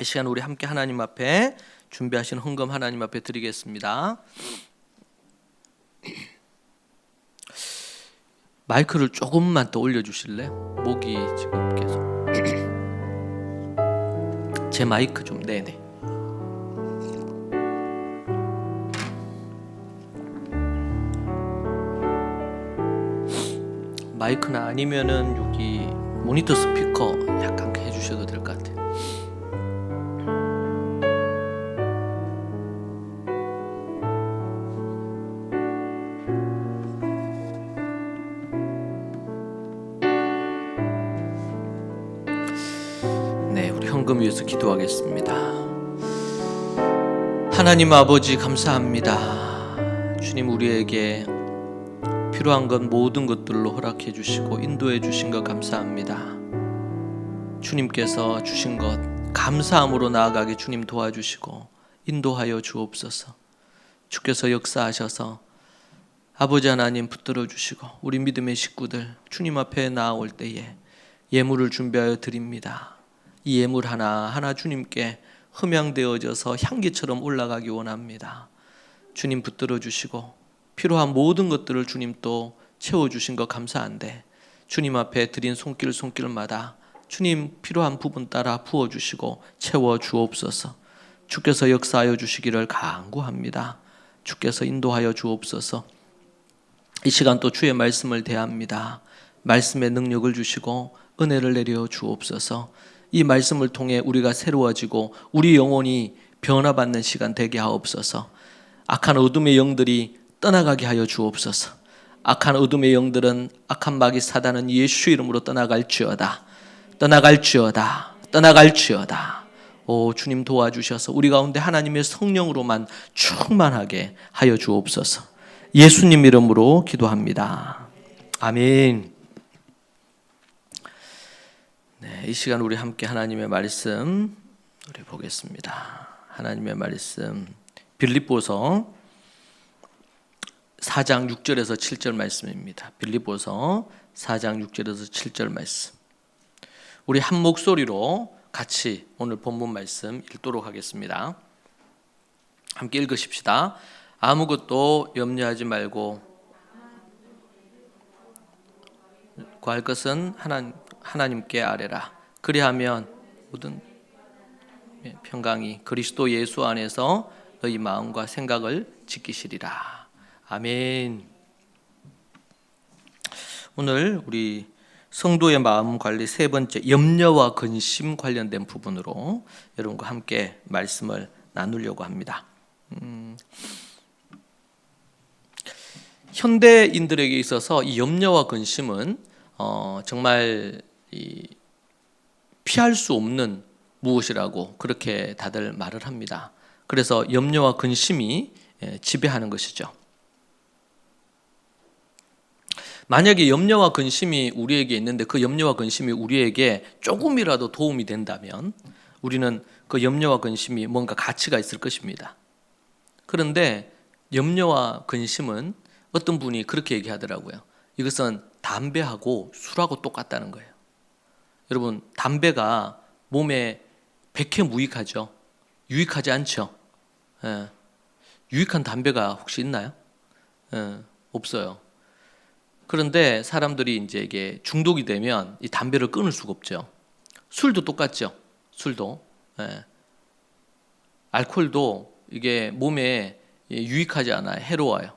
이 시간 우리 함께 하나님 앞에 준비하신 헌금 하나님 앞에 드리겠습니다. 마이크를 조금만 더 올려주실래? 목이 지금 계속 제 마이크 좀 네네. 마이크나 아니면은 여기 모니터 스피커 약간 해주셔도 될 것 같아요. 네, 우리 헌금 위해서 기도하겠습니다. 하나님 아버지 감사합니다. 주님 우리에게 필요한 것 모든 것들로 허락해 주시고 인도해 주신 것 감사합니다. 주님께서 주신 것 감사함으로 나아가게 주님 도와주시고 인도하여 주옵소서. 주께서 역사하셔서 아버지 하나님 붙들어 주시고 우리 믿음의 식구들 주님 앞에 나아올 때에 예물을 준비하여 드립니다. 이 예물 하나하나 주님께 흠양되어져서 향기처럼 올라가기 원합니다. 주님 붙들어 주시고 필요한 모든 것들을 주님 또 채워주신 것 감사한데 주님 앞에 드린 손길마다 주님 필요한 부분 따라 부어주시고 채워주옵소서. 주께서 역사하여 주시기를 간구합니다. 주께서 인도하여 주옵소서. 이 시간 또 주의 말씀을 대합니다. 말씀의 능력을 주시고 은혜를 내려 주옵소서. 이 말씀을 통해 우리가 새로워지고 우리 영혼이 변화받는 시간 되게 하옵소서. 악한 어둠의 영들이 떠나가게 하여 주옵소서. 악한 어둠의 영들은 악한 마귀 사단은 예수 이름으로 떠나갈지어다. 오 주님 도와주셔서 우리 가운데 하나님의 성령으로만 충만하게 하여 주옵소서. 예수님 이름으로 기도합니다. 아멘. 네, 이 시간 우리 함께 하나님의 말씀 우리 보겠습니다. 하나님의 말씀 빌립보서 4장 6절에서 7절 말씀입니다. 빌립보서 4장 6절에서 7절 말씀. 우리 한 목소리로 같이 오늘 본문 말씀 읽도록 하겠습니다. 함께 읽으십시다. 아무것도 염려하지 말고 구할 것은 하나님께 아뢰라. 그리하면 모든 평강이 그리스도 예수 안에서 너희 마음과 생각을 지키시리라. 아멘. 오늘 우리 성도의 마음 관리 세 번째 염려와 근심 관련된 부분으로 여러분과 함께 말씀을 나누려고 합니다. 현대인들에게 있어서 이 염려와 근심은 정말 피할 수 없는 무엇이라고 그렇게 다들 말을 합니다. 그래서 염려와 근심이 지배하는 것이죠. 만약에 염려와 근심이 우리에게 있는데 그 염려와 근심이 우리에게 조금이라도 도움이 된다면 우리는 그 염려와 근심이 뭔가 가치가 있을 것입니다. 그런데 염려와 근심은 어떤 분이 그렇게 얘기하더라고요. 이것은 담배하고 술하고 똑같다는 거예요. 여러분 담배가 몸에 백해무익하죠. 유익하지 않죠. 유익한 담배가 혹시 있나요? 없어요. 그런데 사람들이 이제 이게 중독이 되면 이 담배를 끊을 수가 없죠. 술도 똑같죠. 술도 알코올도 이게 몸에 유익하지 않아요. 해로워요.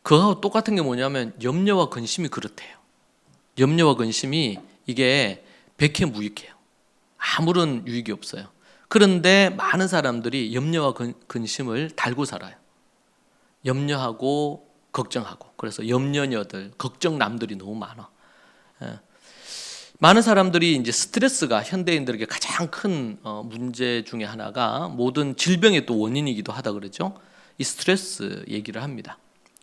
그거하고 똑같은 게 뭐냐면 염려와 근심이 그렇대요. 염려와 근심이 이게 백해무익해요. 아무런 유익이 없어요. 그런데 많은 사람들이 염려와 근심을 달고 살아요. 염려하고 걱정하고. 그래서 염려녀들, 걱정남들이 너무 많아. 많은 사람들이 이제 스트레스가 현대인들에게 가장 큰 문제 중에 하나가 모든 질병의 또 원인이기도 하다 그러죠. 이 스트레스 얘기를 합니다.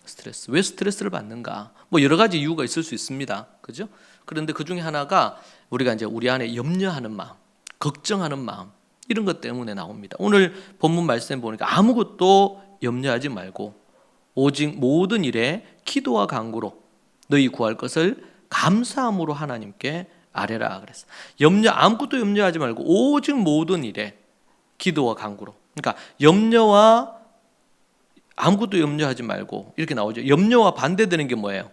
스트레스. 왜 스트레스를 받는가? 뭐 여러 가지 이유가 있을 수 있습니다. 그죠? 그런데 그 중에 하나가 우리가 이제 우리 안에 염려하는 마음, 걱정하는 마음, 이런 것 때문에 나옵니다. 오늘 본문 말씀에 보니까 아무것도 염려하지 말고 오직 모든 일에 기도와 간구로 너희 구할 것을 감사함으로 하나님께 아뢰라 그랬어. 아무것도 염려하지 말고 오직 모든 일에 기도와 간구로. 그러니까 염려와 아무것도 염려하지 말고 이렇게 나오죠. 염려와 반대되는 게 뭐예요?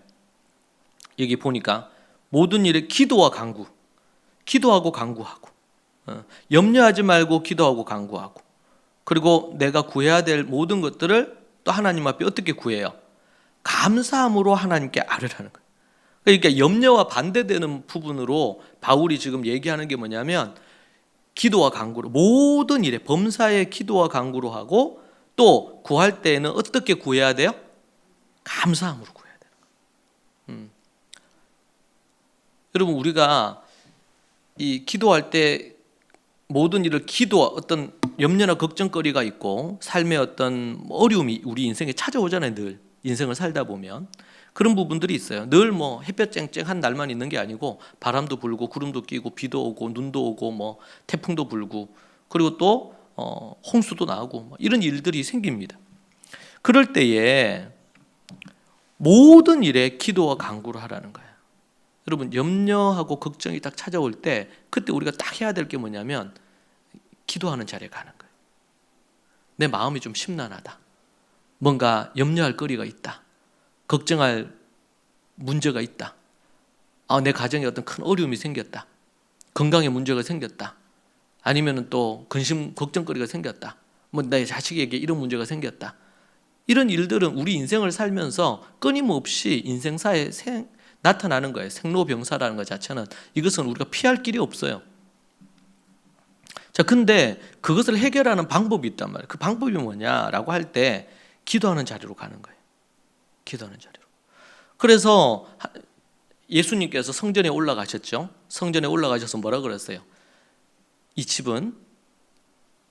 여기 보니까 모든 일에 기도와 간구, 기도하고 간구하고, 염려하지 말고 기도하고 간구하고, 그리고 내가 구해야 될 모든 것들을 또 하나님 앞에 어떻게 구해요? 감사함으로 하나님께 아뢰라는 거예요. 그러니까 염려와 반대되는 부분으로 바울이 지금 얘기하는 게 뭐냐면 기도와 간구로, 모든 일에 범사에 기도와 간구로 하고, 또 구할 때에는 어떻게 구해야 돼요? 감사함으로 구해야 돼요. 여러분, 우리가 이 기도할 때 모든 일을 기도와 어떤 염려나 걱정거리가 있고 삶의 어떤 어려움이 우리 인생에 찾아오잖아요. 늘 인생을 살다 보면 그런 부분들이 있어요. 늘 뭐 햇볕 쨍쨍한 날만 있는 게 아니고 바람도 불고 구름도 끼고 비도 오고 눈도 오고 뭐 태풍도 불고, 그리고 또 홍수도 나고 뭐 이런 일들이 생깁니다. 그럴 때에 모든 일에 기도와 간구를 하라는 거예요. 여러분, 염려하고 걱정이 딱 찾아올 때 그때 우리가 딱 해야 될 게 뭐냐면 기도하는 자리에 가는 거예요. 내 마음이 좀 심란하다, 뭔가 염려할 거리가 있다, 걱정할 문제가 있다, 내 가정에 어떤 큰 어려움이 생겼다, 건강에 문제가 생겼다, 아니면 또 근심 걱정거리가 생겼다, 뭐 내 자식에게 이런 문제가 생겼다. 이런 일들은 우리 인생을 살면서 끊임없이 인생사에 나타나는 거예요. 생로병사라는 것 자체는 이것은 우리가 피할 길이 없어요. 자, 근데 그것을 해결하는 방법이 있단 말이에요. 그 방법이 뭐냐라고 할 때 기도하는 자리로 가는 거예요. 기도하는 자리로. 그래서 예수님께서 성전에 올라가셨죠. 성전에 올라가셔서 뭐라 그랬어요? 이 집은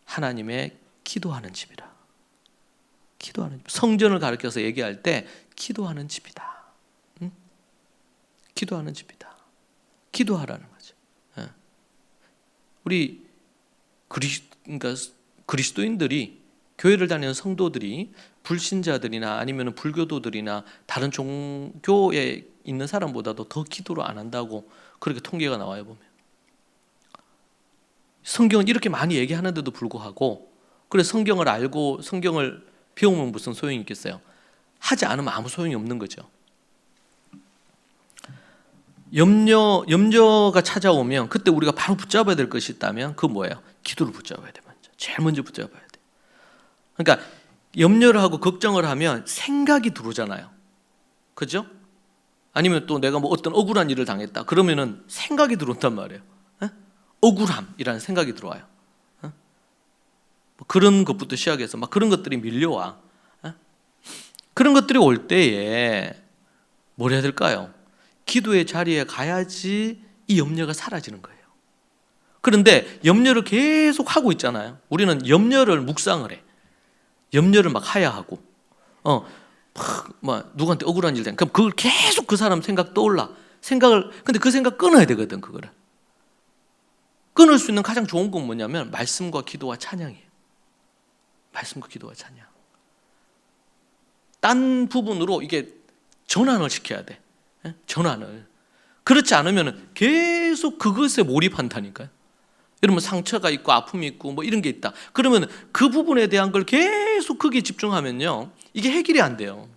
하나님의 기도하는 집이라. 기도하는 집. 성전을 가리켜서 얘기할 때 기도하는 집이다. 기도하는 집이다. 기도하라는 거죠. 우리 그러니까 그리스도인들이, 교회를 다니는 성도들이 불신자들이나 아니면 불교도들이나 다른 종교에 있는 사람보다도 더 기도를 안 한다고 그렇게 통계가 나와요. 보면 성경은 이렇게 많이 얘기하는데도 불구하고, 그래서 성경을 알고 성경을 배우면 무슨 소용이 있겠어요? 하지 않으면 아무 소용이 없는 거죠. 염려가 찾아오면 그때 우리가 바로 붙잡아야 될 것이 있다면 그건 뭐예요? 기도를 붙잡아야 돼. 제일 먼저 붙잡아야 돼. 그러니까 염려를 하고 걱정을 하면 생각이 들어오잖아요. 그죠? 아니면 또 내가 뭐 어떤 억울한 일을 당했다 그러면은 생각이 들어온단 말이에요. 억울함이라는 생각이 들어와요. 그런 것부터 시작해서 막 그런 것들이 밀려와. 그런 것들이 올 때에 뭘 해야 될까요? 기도의 자리에 가야지 이 염려가 사라지는 거예요. 그런데 염려를 계속 하고 있잖아요. 우리는 염려를 묵상을 해. 염려를 막 하야하고, 막 누구한테 억울한 일 된. 그럼 그걸 계속 그 사람 생각 떠올라. 근데 그 생각 끊어야 되거든. 그거를 끊을 수 있는 가장 좋은 건 뭐냐면 말씀과 기도와 찬양이에요. 말씀과 기도와 찬양. 딴 부분으로 이게 전환을 시켜야 돼. 전환을. 그렇지 않으면 계속 그것에 몰입한다니까요. 여러분, 상처가 있고 아픔이 있고 뭐 이런 게 있다. 그러면 그 부분에 대한 걸 계속 거기에 집중하면요, 이게 해결이 안 돼요.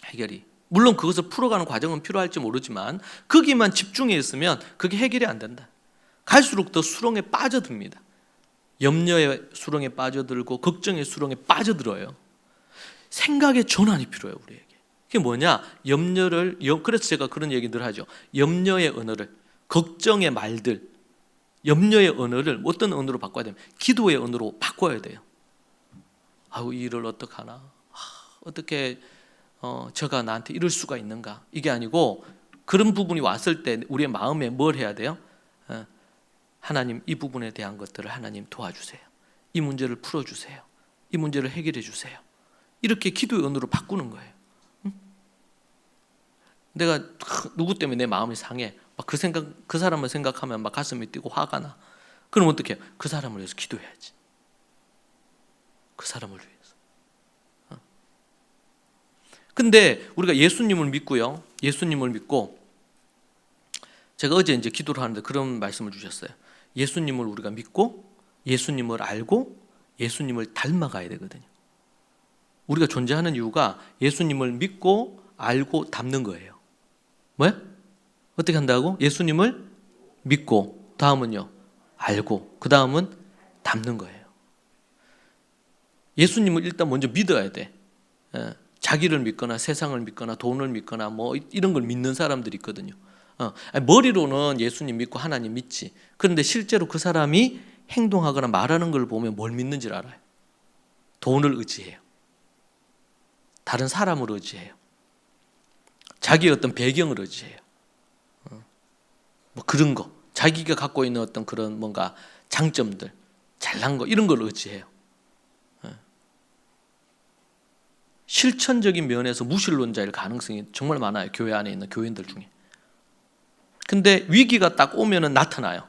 해결이. 물론 그것을 풀어가는 과정은 필요할지 모르지만 거기만 집중해 있으면 그게 해결이 안 된다. 갈수록 더 수렁에 빠져듭니다. 염려의 수렁에 빠져들고 걱정의 수렁에 빠져들어요. 생각의 전환이 필요해요, 우리에게. 그게 뭐냐? 그래서 제가 그런 얘기 늘 하죠. 염려의 언어를, 걱정의 말들, 염려의 언어를 어떤 언어로 바꿔야 되면 기도의 언어로 바꿔야 돼요. 이 일을 어떡하나? 어떻게 저가 나한테 이럴 수가 있는가? 이게 아니고 그런 부분이 왔을 때 우리의 마음에 뭘 해야 돼요? 하나님, 이 부분에 대한 것들을 하나님 도와주세요. 이 문제를 풀어주세요. 이 문제를 해결해 주세요. 이렇게 기도의 언어로 바꾸는 거예요. 내가 누구 때문에 내 마음이 상해, 막 그 사람을 생각하면 막 가슴이 뛰고 화가 나. 그럼 어떻게 해요? 그 사람을 위해서 기도해야지. 그 사람을 위해서. 근데 우리가 예수님을 믿고요. 예수님을 믿고 제가 어제 이제 기도를 하는데 그런 말씀을 주셨어요. 예수님을 우리가 믿고 예수님을 알고 예수님을 닮아가야 되거든요. 우리가 존재하는 이유가 예수님을 믿고 알고 닮는 거예요. 뭐야? 어떻게 한다고? 예수님을 믿고, 다음은요 알고, 그 다음은 닮는 거예요. 예수님을 일단 먼저 믿어야 돼. 자기를 믿거나 세상을 믿거나 돈을 믿거나 뭐 이런 걸 믿는 사람들이 있거든요. 머리로는 예수님 믿고 하나님 믿지. 그런데 실제로 그 사람이 행동하거나 말하는 걸 보면 뭘 믿는지를 알아요. 돈을 의지해요. 다른 사람을 의지해요. 자기의 어떤 배경을 의지해요. 뭐 그런 거, 자기가 갖고 있는 어떤 그런 뭔가 장점들, 잘난 거 이런 걸 의지해요. 실천적인 면에서 무신론자일 가능성이 정말 많아요. 교회 안에 있는 교인들 중에. 근데 위기가 딱 오면은 나타나요.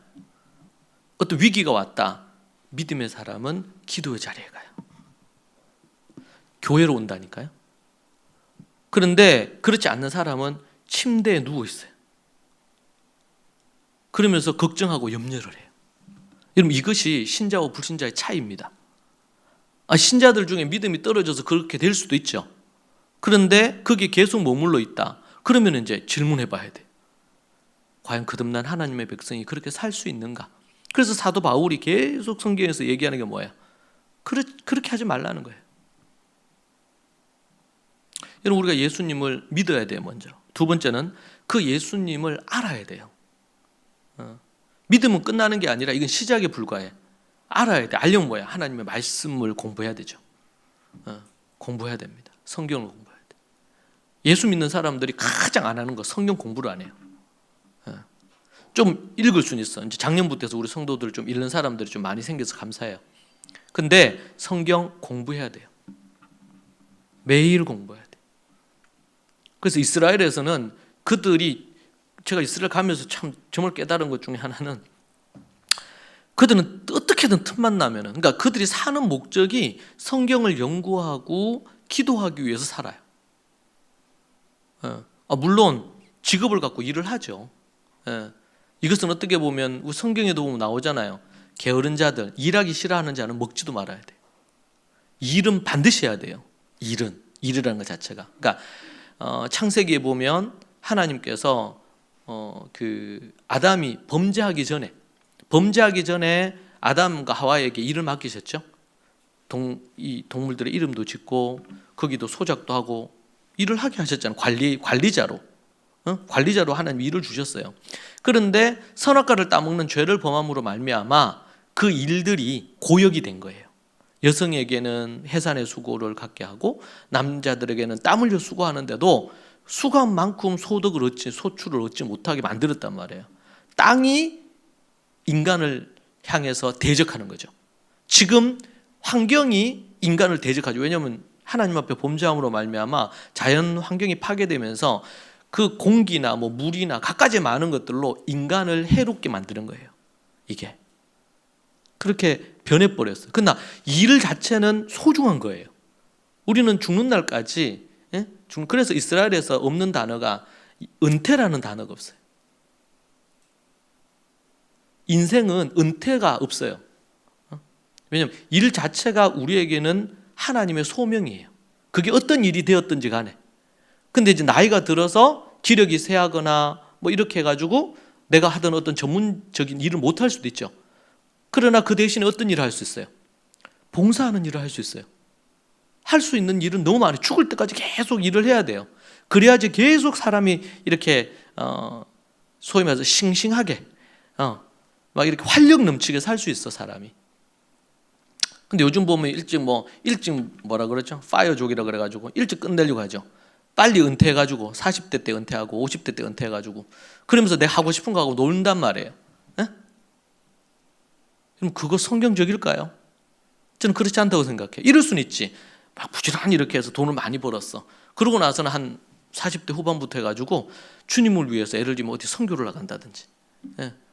어떤 위기가 왔다. 믿음의 사람은 기도의 자리에 가요. 교회로 온다니까요. 그런데 그렇지 않는 사람은 침대에 누워 있어요. 그러면서 걱정하고 염려를 해요. 여러분, 이것이 신자와 불신자의 차이입니다. 신자들 중에 믿음이 떨어져서 그렇게 될 수도 있죠. 그런데 거기에 계속 머물러 있다. 그러면 이제 질문해 봐야 돼. 과연 거듭난 하나님의 백성이 그렇게 살 수 있는가? 그래서 사도 바울이 계속 성경에서 얘기하는 게 뭐예요? 그렇게 하지 말라는 거예요. 여러분, 우리가 예수님을 믿어야 돼요, 먼저. 두 번째는 그 예수님을 알아야 돼요. 믿음은 끝나는 게 아니라 이건 시작에 불과해. 알아야 돼. 알려면 뭐야? 하나님의 말씀을 공부해야 되죠. 공부해야 됩니다. 성경을 공부해야 돼. 예수 믿는 사람들이 가장 안 하는 거 성경 공부를 안 해요. 좀 읽을 수는 있어. 이제 작년부터 해서 우리 성도들 좀 읽는 사람들이 좀 많이 생겨서 감사해요. 근데 성경 공부해야 돼요. 매일 공부해야 돼. 그래서 이스라엘에서는 그들이, 제가 이스라엘 가면서 참 정말 깨달은 것 중에 하나는, 그들은 어떻게든 틈만 나면은, 그러니까 그들이 사는 목적이 성경을 연구하고 기도하기 위해서 살아요. 물론 직업을 갖고 일을 하죠. 이것은 어떻게 보면 우리 성경에도 보면 나오잖아요. 게으른 자들, 일하기 싫어하는 자는 먹지도 말아야 돼요. 일은 반드시 해야 돼요. 일이라는 것 자체가. 그러니까 창세기에 보면 하나님께서 그 아담이 범죄하기 전에 아담과 하와에게 일을 맡기셨죠. 이 동물들의 이름도 짓고 거기도 소작도 하고 일을 하게 하셨잖아요. 관리자로 하나님 일을 주셨어요. 그런데 선악과를 따먹는 죄를 범함으로 말미암아 그 일들이 고역이 된 거예요. 여성에게는 해산의 수고를 갖게 하고 남자들에게는 땀 흘려 수고하는데도 수고만큼 소출을 얻지 못하게 만들었단 말이에요. 땅이 인간을 향해서 대적하는 거죠. 지금 환경이 인간을 대적하죠. 왜냐하면 하나님 앞에 범죄함으로 말미암아 자연 환경이 파괴되면서 그 공기나 뭐 물이나 갖가지 많은 것들로 인간을 해롭게 만드는 거예요. 이게 그렇게 변해버렸어요. 그러나 일 자체는 소중한 거예요. 우리는 죽는 날까지, 그래서 이스라엘에서 없는 단어가 은퇴라는 단어가 없어요. 인생은 은퇴가 없어요. 왜냐하면 일 자체가 우리에게는 하나님의 소명이에요. 그게 어떤 일이 되었든지 간에. 근데 이제 나이가 들어서 기력이 쇠하거나 뭐 이렇게 해가지고 내가 하던 어떤 전문적인 일을 못 할 수도 있죠. 그러나 그 대신에 어떤 일을 할 수 있어요? 봉사하는 일을 할 수 있어요. 할 수 있는 일은 너무 많아요. 죽을 때까지 계속 일을 해야 돼요. 그래야지 계속 사람이 이렇게 소위 말해서 싱싱하게 막 이렇게 활력 넘치게 살 수 있어, 사람이. 근데 요즘 보면 일찍 뭐라 그러죠? 파이어족이라 그래가지고 일찍 끝내려고 하죠. 빨리 은퇴해가지고 40대 때 은퇴하고 50대 때 은퇴해가지고 그러면서 내가 하고 싶은 거 하고 논단 말이에요. 그럼 그거 성경적일까요? 저는 그렇지 않다고 생각해요. 이럴 수는 있지. 막 부지런히 이렇게 해서 돈을 많이 벌었어. 그러고 나서는 한 40대 후반부터 해가지고 주님을 위해서 예를 들면 어디 선교를 나간다든지,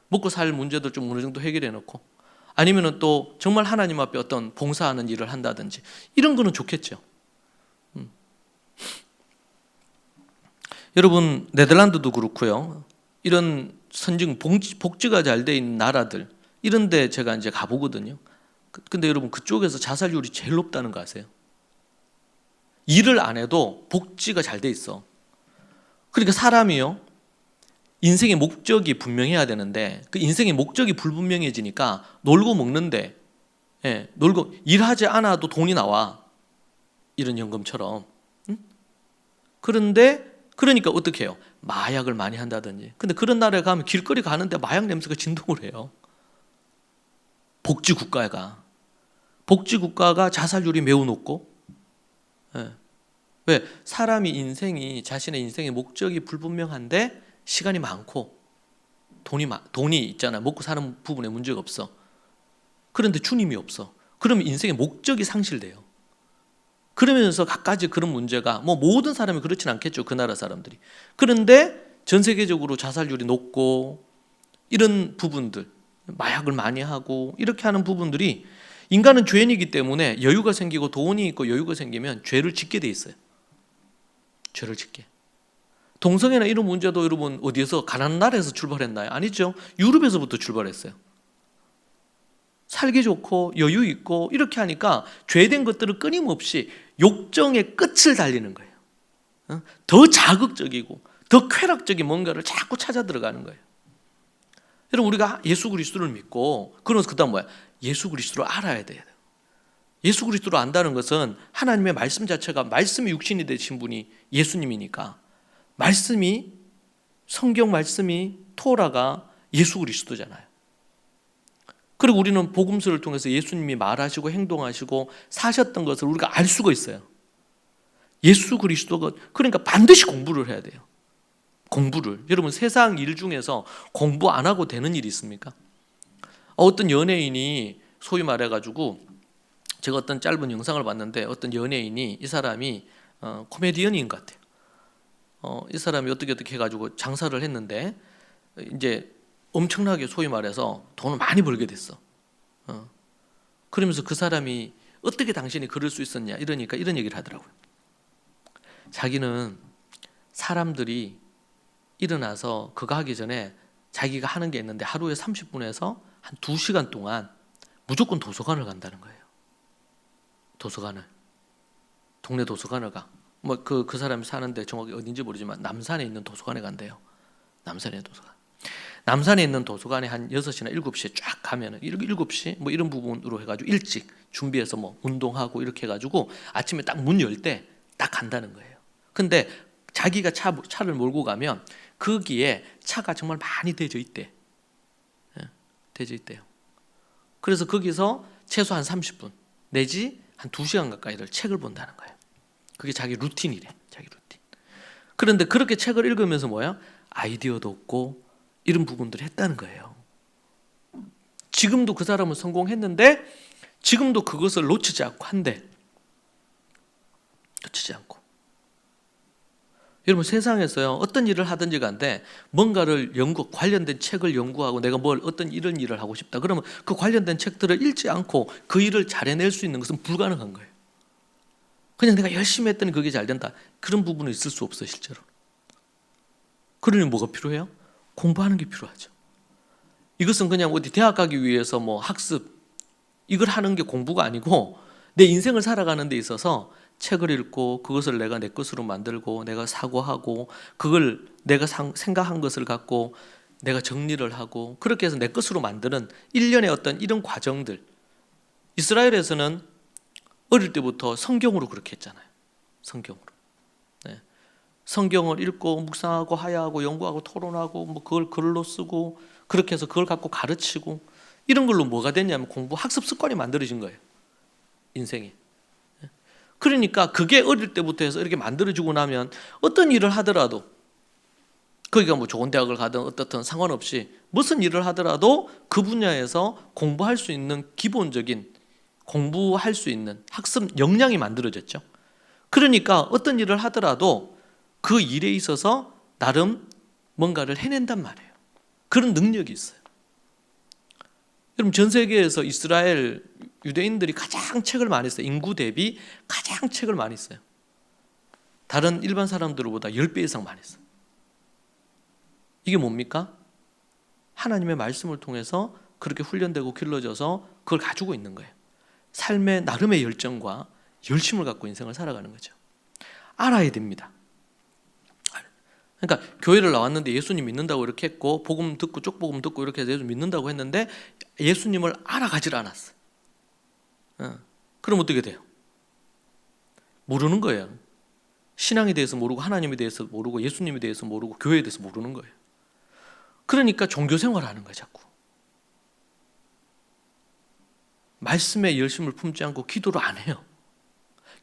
먹고 살 문제도 좀 어느 정도 해결해 놓고, 아니면은 또 정말 하나님 앞에 어떤 봉사하는 일을 한다든지, 이런 거는 좋겠죠. 여러분, 네덜란드도 그렇고요. 이런 선진 복지가 잘 돼 있는 나라들 이런 데 제가 이제 가보거든요. 근데 여러분 그쪽에서 자살률이 제일 높다는 거 아세요? 일을 안 해도 복지가 잘 돼 있어. 그러니까 사람이요, 인생의 목적이 분명해야 되는데 그 인생의 목적이 불분명해지니까 놀고 먹는데, 놀고 일하지 않아도 돈이 나와. 이런 연금처럼. 응? 그런데 그러니까 어떻게 해요? 마약을 많이 한다든지. 근데 그런 나라에 가면 길거리 가는데 마약 냄새가 진동을 해요. 복지국가가 자살률이 매우 높고, 왜? 사람이 인생이 자신의 인생의 목적이 불분명한데 시간이 많고 돈이 있잖아. 먹고 사는 부분에 문제가 없어. 그런데 주님이 없어. 그러면 인생의 목적이 상실돼요. 그러면서 갖가지 그런 문제가, 뭐 모든 사람이 그렇진 않겠죠, 그 나라 사람들이. 그런데 전 세계적으로 자살률이 높고 이런 부분들, 마약을 많이 하고 이렇게 하는 부분들이, 인간은 죄인이기 때문에 여유가 생기고 돈이 있고 여유가 생기면 죄를 짓게 돼 있어요. 죄를 짓게. 동성애나 이런 문제도 여러분 어디에서, 가난한 나라에서 출발했나요? 아니죠. 유럽에서부터 출발했어요. 살기 좋고 여유 있고 이렇게 하니까 죄된 것들을 끊임없이 욕정의 끝을 달리는 거예요. 더 자극적이고 더 쾌락적인 뭔가를 자꾸 찾아 들어가는 거예요. 여러분, 우리가 예수 그리스도를 믿고, 그러면서 그 다음 뭐야? 예수 그리스도를 알아야 돼요. 예수 그리스도를 안다는 것은 하나님의 말씀 자체가, 말씀이 육신이 되신 분이 예수님이니까, 말씀이, 성경 말씀이, 토라가 예수 그리스도잖아요. 그리고 우리는 복음서를 통해서 예수님이 말하시고 행동하시고 사셨던 것을 우리가 알 수가 있어요. 예수 그리스도가, 그러니까 반드시 공부를 해야 돼요. 공부를. 여러분, 세상 일 중에서 공부 안 하고 되는 일이 있습니까? 어떤 연예인이, 소위 말해가지고 제가 어떤 짧은 영상을 봤는데, 어떤 연예인이, 이 사람이 코미디언인 것 같아요. 이 사람이 어떻게 해가지고 장사를 했는데 이제 엄청나게, 소위 말해서 돈을 많이 벌게 됐어. 그러면서 그 사람이 어떻게 당신이 그럴 수 있었냐 이러니까 이런 얘기를 하더라고요. 자기는 사람들이 일어나서 그거 하기 전에 자기가 하는 게 있는데 하루에 30분에서 한 2시간 동안 무조건 도서관을 간다는 거예요. 도서관을. 동네 도서관을 가. 뭐 그 사람이 사는데 정확히 어딘지 모르지만 남산에 있는 도서관에 간대요. 남산에 있는 도서관. 남산에 있는 도서관에 한 6시나 7시에 쫙 가면은, 7시 뭐 이런 부분으로 해가지고 일찍 준비해서 뭐 운동하고 이렇게 해가지고 아침에 딱 문 열 때 딱 간다는 거예요. 근데 자기가 차를 몰고 가면 거기에 차가 정말 많이 대져 있대. 대져 있대요. 그래서 거기서 최소 한 30분 내지 한 2시간 가까이를 책을 본다는 거예요. 그게 자기 루틴이래. 자기 루틴. 그런데 그렇게 책을 읽으면서 뭐야? 아이디어도 얻고 이런 부분들을 했다는 거예요. 지금도 그 사람은 성공했는데 지금도 그것을 놓치지 않고 한대. 놓치지 않고. 여러분, 세상에서요, 어떤 일을 하든지 간데 뭔가를 관련된 책을 연구하고 내가 어떤 이런 일을 하고 싶다 그러면 그 관련된 책들을 읽지 않고 그 일을 잘 해낼 수 있는 것은 불가능한 거예요. 그냥 내가 열심히 했더니 그게 잘 된다, 그런 부분은 있을 수 없어요. 실제로. 그러니 뭐가 필요해요? 공부하는 게 필요하죠. 이것은 그냥 어디 대학 가기 위해서 뭐 학습, 이걸 하는 게 공부가 아니고, 내 인생을 살아가는 데 있어서 책을 읽고 그것을 내가 내 것으로 만들고 내가 사고하고 그걸 내가 생각한 것을 갖고 내가 정리를 하고 그렇게 해서 내 것으로 만드는 일련의 어떤 이런 과정들. 이스라엘에서는 어릴 때부터 성경으로 그렇게 했잖아요. 성경으로. 네. 성경을 읽고 묵상하고 하야하고 연구하고 토론하고 뭐 그걸 글로 쓰고 그렇게 해서 그걸 갖고 가르치고 이런 걸로 뭐가 됐냐면 학습 습관이 만들어진 거예요. 인생이. 그러니까 그게 어릴 때부터 해서 이렇게 만들어지고 나면 어떤 일을 하더라도, 거기가 뭐 좋은 대학을 가든 어떻든 상관없이 무슨 일을 하더라도 그 분야에서 공부할 수 있는 기본적인, 공부할 수 있는 학습 역량이 만들어졌죠. 그러니까 어떤 일을 하더라도 그 일에 있어서 나름 뭔가를 해낸단 말이에요. 그런 능력이 있어요. 여러분, 전 세계에서 이스라엘 유대인들이 가장 책을 많이 써요. 인구 대비 가장 책을 많이 써요. 다른 일반 사람들보다 10배 이상 많이 써요. 이게 뭡니까? 하나님의 말씀을 통해서 그렇게 훈련되고 길러져서 그걸 가지고 있는 거예요. 삶의 나름의 열정과 열심을 갖고 인생을 살아가는 거죠. 알아야 됩니다. 그러니까 교회를 나왔는데 예수님 믿는다고 이렇게 했고 복음 듣고 쪽복음 듣고 이렇게 해서 예수 믿는다고 했는데 예수님을 알아가질 않았어. 그럼 어떻게 돼요? 모르는 거예요. 신앙에 대해서 모르고 하나님에 대해서 모르고 예수님에 대해서 모르고 교회에 대해서 모르는 거예요. 그러니까 종교 생활을 하는 거예요. 자꾸 말씀에 열심을 품지 않고 기도를 안 해요.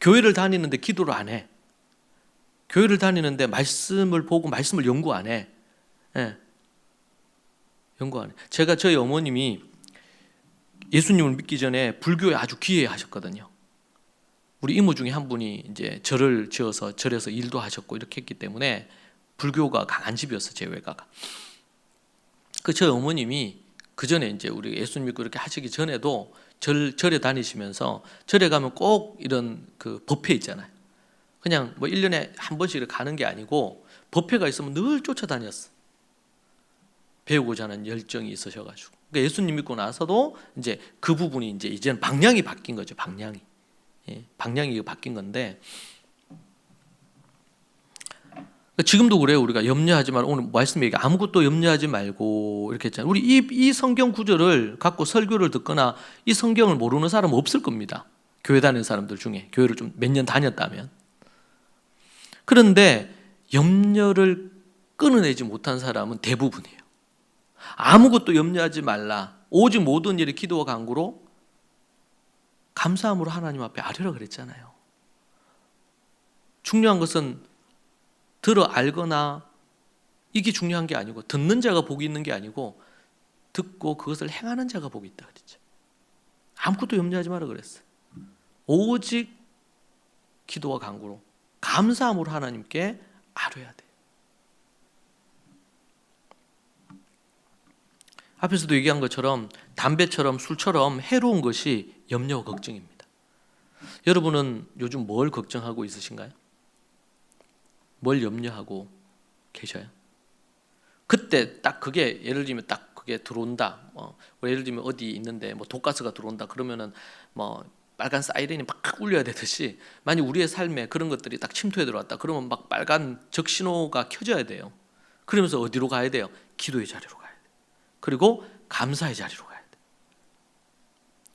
교회를 다니는데 기도를 안 해. 교회를 다니는데 말씀을 보고 말씀을 연구 안 해. 연구 안 해. 제가 저희 어머님이 예수님을 믿기 전에 불교에 아주 귀해하셨거든요. 우리 이모 중에 한 분이 이제 절을 지어서 절에서 일도 하셨고 이렇게 했기 때문에 불교가 강한 집이었어, 제 외가가. 그 저희 어머님이 그 전에 이제 우리 예수님 믿고 이렇게 하시기 전에도 절에 다니시면서 절에 가면 꼭 이런 그 법회 있잖아요. 그냥 뭐 1년에 한 번씩 가는 게 아니고 법회가 있으면 늘 쫓아다녔어. 배우고자 하는 열정이 있으셔가지고. 그러니까 예수님 믿고 나서도 이제 그 부분이 이제는 방향이 바뀐 거죠. 방향이. 방향이 바뀐 건데 지금도 그래요. 우리가 염려하지 말고 오늘 말씀 얘기 아무것도 염려하지 말고 이렇게 했잖아요. 우리 이 성경 구절을 갖고 설교를 듣거나 이 성경을 모르는 사람은 없을 겁니다. 교회 다니는 사람들 중에 교회를 좀 몇 년 다녔다면. 그런데 염려를 끊어내지 못한 사람은 대부분이에요. 아무것도 염려하지 말라. 오직 모든 일에 기도와 간구로 감사함으로 하나님 앞에 아뢰라 그랬잖아요. 중요한 것은 들어 알거나 이게 중요한 게 아니고 듣는 자가 복이 있는 게 아니고 듣고 그것을 행하는 자가 복이 있다 그랬죠. 아무것도 염려하지 마라 그랬어요. 오직 기도와 간구로 감사함으로 하나님께 아뢰야 돼요. 앞에서도 얘기한 것처럼 담배처럼 술처럼 해로운 것이 염려와 걱정입니다. 여러분은 요즘 뭘 걱정하고 있으신가요? 뭘 염려하고 계셔요? 그때 딱 그게 예를 들면 딱 그게 들어온다. 예를 들면 어디 있는데 뭐 독가스가 들어온다. 그러면은 뭐 빨간 사이렌이 막 울려야 되듯이 만약 우리의 삶에 그런 것들이 딱 침투해 들어왔다. 그러면 막 빨간 적신호가 켜져야 돼요. 그러면서 어디로 가야 돼요? 기도의 자리로 가야 돼요. 그리고 감사의 자리로 가야 돼요.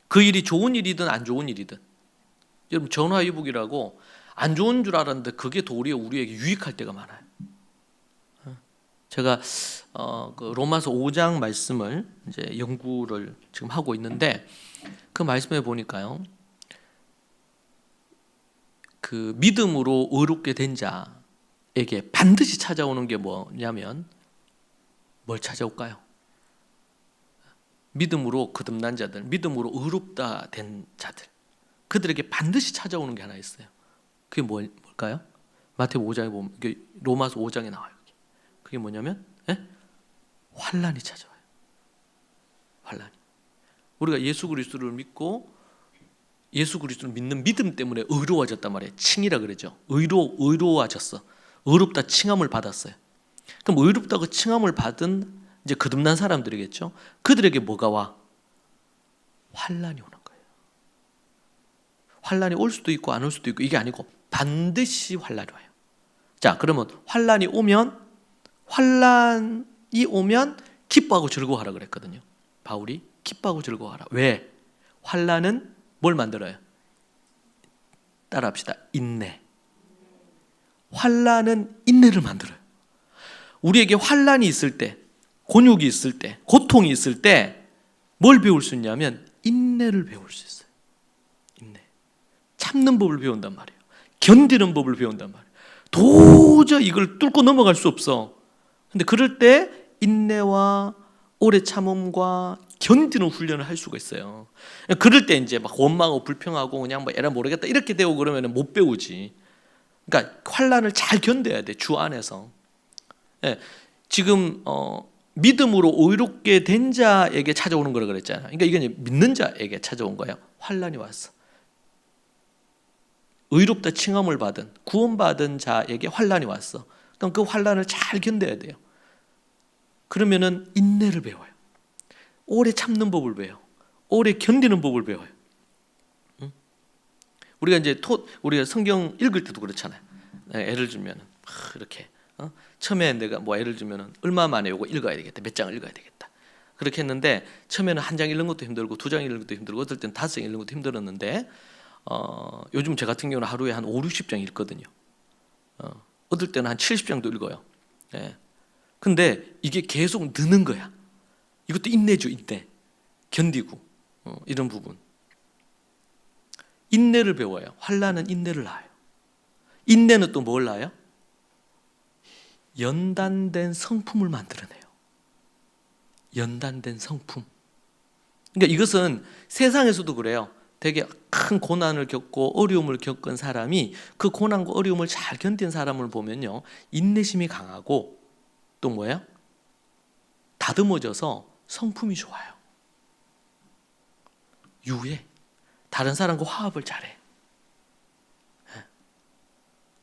그 일이 좋은 일이든 안 좋은 일이든. 여러분 전화위복이라고 안 좋은 줄 알았는데 그게 도리어 우리에게 유익할 때가 많아요. 제가 그 로마서 5장 말씀을 이제 연구를 지금 하고 있는데 그 말씀에 보니까요, 그 믿음으로 의롭게 된 자에게 반드시 찾아오는 게 뭐냐면 뭘 찾아올까요? 믿음으로 거듭난 자들, 믿음으로 의롭다 된 자들, 그들에게 반드시 찾아오는 게 하나 있어요. 그게 뭘까요? 마태복음 5장에 보면 로마서 5장에 나와요. 그게 뭐냐면 환난이 찾아와요. 환난이. 우리가 예수 그리스도를 믿고 예수 그리스도를 믿는 믿음 때문에 의로워졌단 말이에요. 칭이라 그러죠. 의로워졌어. 의롭다 칭함을 받았어요. 그럼 의롭다고 칭함을 받은 이제 거듭난 사람들이겠죠. 그들에게 뭐가 와? 환난이 오는 거예요. 환난이 올 수도 있고 안 올 수도 있고 이게 아니고 반드시 환난이 와요. 자, 그러면 환난이 오면 기뻐하고 즐거워하라 그랬거든요. 바울이 기뻐하고 즐거워하라. 왜? 환난은 뭘 만들어요? 따라합시다. 인내. 환난은 인내를 만들어요. 우리에게 환난이 있을 때, 곤욕이 있을 때, 고통이 있을 때 뭘 배울 수 있냐면 인내를 배울 수 있어요. 인내. 참는 법을 배운단 말이에요. 견디는 법을 배운단 말이에요. 도저히 이걸 뚫고 넘어갈 수 없어. 근데 그럴 때 인내와 오래 참음과 견디는 훈련을 할 수가 있어요. 그럴 때 이제 막 원망하고 불평하고 그냥 뭐 에라 모르겠다 이렇게 되고 그러면 못 배우지. 그러니까 환난을 잘 견뎌야 돼. 주 안에서. 지금 믿음으로 의롭게 된 자에게 찾아오는 거라 그랬잖아요. 그러니까 이게 믿는 자에게 찾아온 거예요. 환난이 왔어. 의롭다 칭함을 받은 구원받은 자에게 환난이 왔어. 그럼 그 환난을 잘 견뎌야 돼요. 그러면은 인내를 배워요. 오래 참는 법을 배워요. 오래 견디는 법을 배워요. 우리가 이제 우리가 성경 읽을 때도 그렇잖아요. 예를 들면 이렇게 처음에 내가 뭐 예를 들면 얼마 만에 요거 읽어야 되겠다, 몇 장을 읽어야 되겠다, 그렇게 했는데 처음에는 한 장 읽는 것도 힘들고 두 장 읽는 것도 힘들고 어떨 때는 5장 읽는 것도 힘들었는데 요즘 저 같은 경우는 하루에 한 5, 60장 읽거든요. 어떨 때는 한 70장도 읽어요. 예. 근데 이게 계속 느는 거야. 이것도 인내죠, 인내. 견디고 이런 부분. 인내를 배워요. 환난은 인내를 낳아요. 인내는 또 뭘 낳아요? 연단된 성품을 만들어내요. 연단된 성품. 그러니까 이것은 세상에서도 그래요. 되게 큰 고난을 겪고 어려움을 겪은 사람이 그 고난과 어려움을 잘 견딘 사람을 보면요, 인내심이 강하고 또 뭐예요? 다듬어져서 성품이 좋아요. 유해. 다른 사람과 화합을 잘해.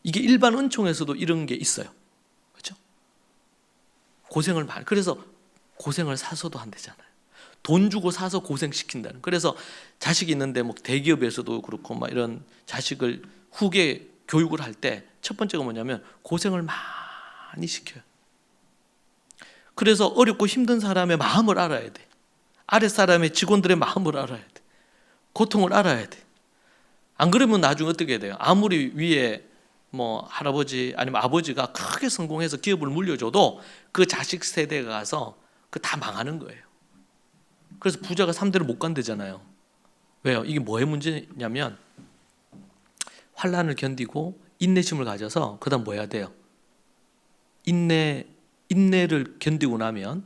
이게 일반 은총에서도 이런 게 있어요. 그렇죠? 고생을 많이, 그래서 고생을 사서도 한대잖아요. 돈 주고 사서 고생시킨다는. 그래서 자식이 있는데 뭐 대기업에서도 그렇고 막 이런 자식을 후계 교육을 할 때 첫 번째가 뭐냐면 고생을 많이 시켜요. 그래서 어렵고 힘든 사람의 마음을 알아야 돼. 아랫사람의 직원들의 마음을 알아야 돼. 고통을 알아야 돼. 안 그러면 나중에 어떻게 돼요? 아무리 위에 뭐 할아버지 아니면 아버지가 크게 성공해서 기업을 물려줘도 그 자식 세대가 가서 그 다 망하는 거예요. 그래서 부자가 3대를 못 간대잖아요. 왜요? 이게 뭐의 문제냐면 환난을 견디고 인내심을 가져서 그다음 뭐 해야 돼요? 인내를 견디고 나면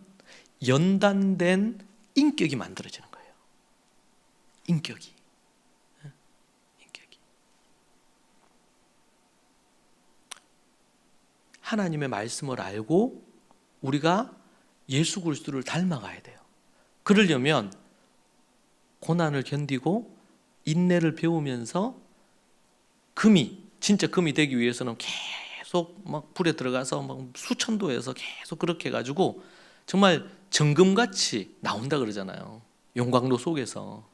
연단된 인격이 만들어지는 거예요. 인격이. 하나님의 말씀을 알고 우리가 예수 그리스도를 닮아가야 돼요. 그러려면 고난을 견디고 인내를 배우면서 진짜 금이 되기 위해서는 계속 막 불에 들어가서 막 수천 도에서 계속 그렇게 해가지고 정말 정금같이 나온다 그러잖아요. 용광로 속에서.